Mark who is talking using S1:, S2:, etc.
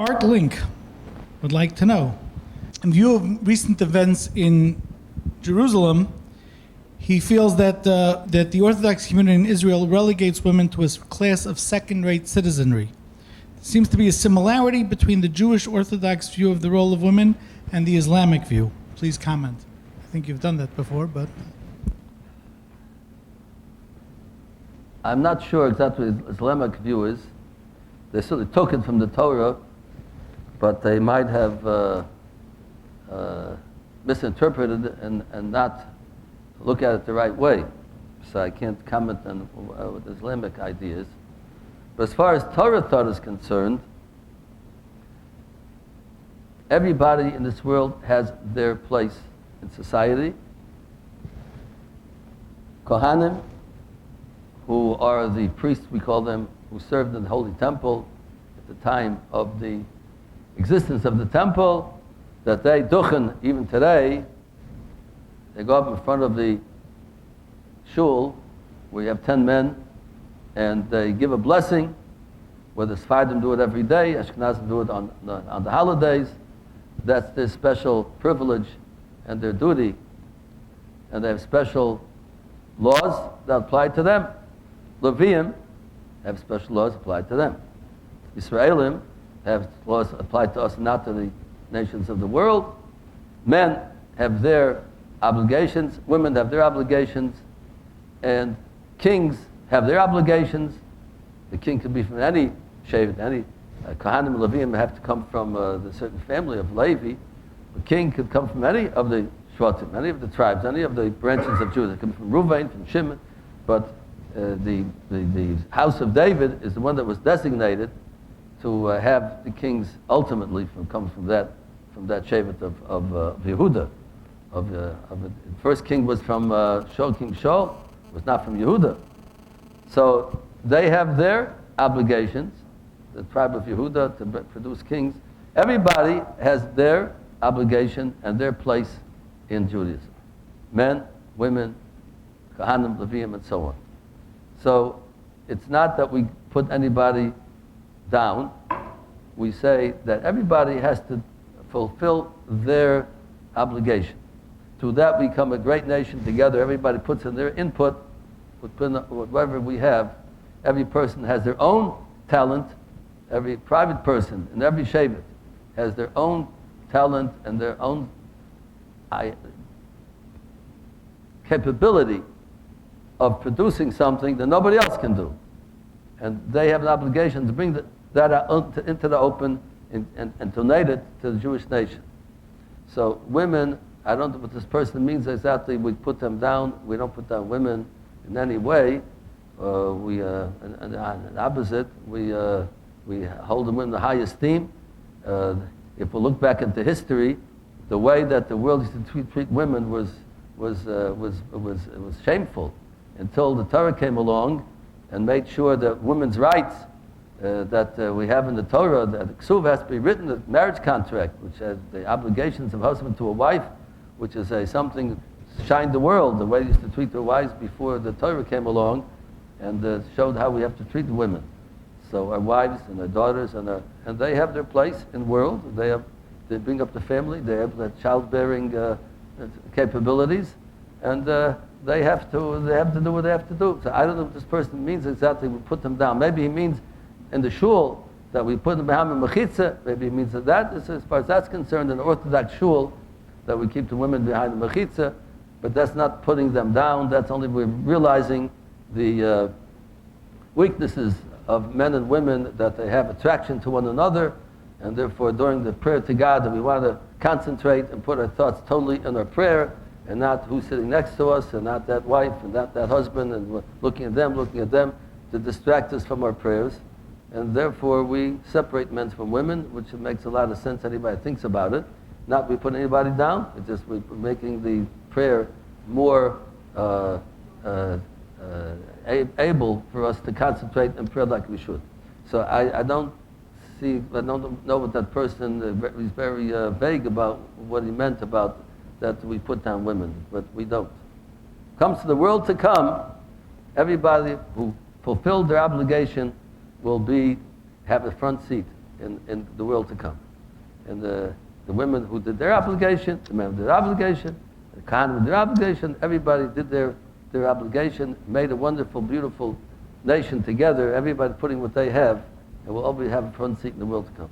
S1: Art Link would like to know, in view of recent events in Jerusalem, he feels that the Orthodox community in Israel relegates women to a class of second-rate citizenry. There seems to be a similarity between the Jewish Orthodox view of the role of women and the Islamic view. Please comment. I think you've done that before, but...
S2: I'm not sure exactly what the Islamic view is. They certainly took it from the Torah, but they might have misinterpreted it and not look at it the right way. So I can't comment on what the Islamic idea is. But as far as Torah thought is concerned, everybody in this world has their place in society. Kohanim, who are the priests, we call them, who served in the Holy Temple at the time of the existence of the temple, that they, duchen, even today, they go up in front of the shul, where you have 10 men, and they give a blessing, whether Sephardim do it every day, Ashkenazim do it on the holidays. That's their special privilege and their duty. And they have special laws that apply to them. Leviim have special laws applied to them. Israelim have laws applied to us, not to the nations of the world. Men have their obligations, women have their obligations, and kings have their obligations. The king could be from any shaved, any Kohanim and Leviim have to come from the certain family of Levi. The king could come from any of the Shvatim, any of the tribes, any of the branches of Judah. It could be from Reuven, from Shimon, but the house of David is the one that was designated to have the kings ultimately come from that Shevet of Yehuda. The first king was from King Shaul, was not from Yehuda. So they have their obligations, the tribe of Yehuda, to produce kings. Everybody has their obligation and their place in Judaism. Men, women, Kohanim, Leviim, and so on. So it's not that we put anybody down. We say that everybody has to fulfill their obligation. Through that we become a great nation together. Everybody puts in their input, whatever we have. Every person has their own talent. Every private person in every shevet has their own talent and their own capability of producing something that nobody else can do. And they have an obligation to bring that out into the open and donate it to the Jewish nation. So women, I don't know what this person means exactly. We put them down. We don't put down women in any way. And the opposite, we hold them in the high esteem. If we look back into history, the way that the world used to treat women was shameful until the Torah came along and made sure that women's rights that we have in the Torah, that the Ksuv has to be written, the marriage contract, which has the obligations of husband to a wife, which is something shined the world, the way they used to treat their wives before the Torah came along, and showed how we have to treat the women. So our wives and our daughters and they have their place in the world. They bring up the family. They have the childbearing capabilities, and they have to do what they have to do. So I don't know what this person means exactly. We put them down. Maybe he means in the shul that we put them behind the mechitza. Maybe he means that is, as far as that's concerned, in the Orthodox shul that we keep the women behind the mechitza. But that's not putting them down. That's only we're realizing the weaknesses of men and women, that they have attraction to one another, and therefore during the prayer to God that we want to concentrate and put our thoughts totally in our prayer, and not who's sitting next to us, and not that wife, and not that husband, and we're looking at them to distract us from our prayers. And therefore we separate men from women, which makes a lot of sense. Anybody thinks about it. Not we put anybody down, it's just we're making the prayer more able for us to concentrate and pray like we should. So I don't know what that person, he's very vague about what he meant about that we put down women, but we don't. Comes to the world to come, everybody who fulfilled their obligation will have a front seat in the world to come. And the women who did their obligation, the men did their obligation, the Kohanim did their obligation, everybody did their obligation, made a wonderful, beautiful nation together, everybody putting what they have, and we'll all have a front seat in the world to come.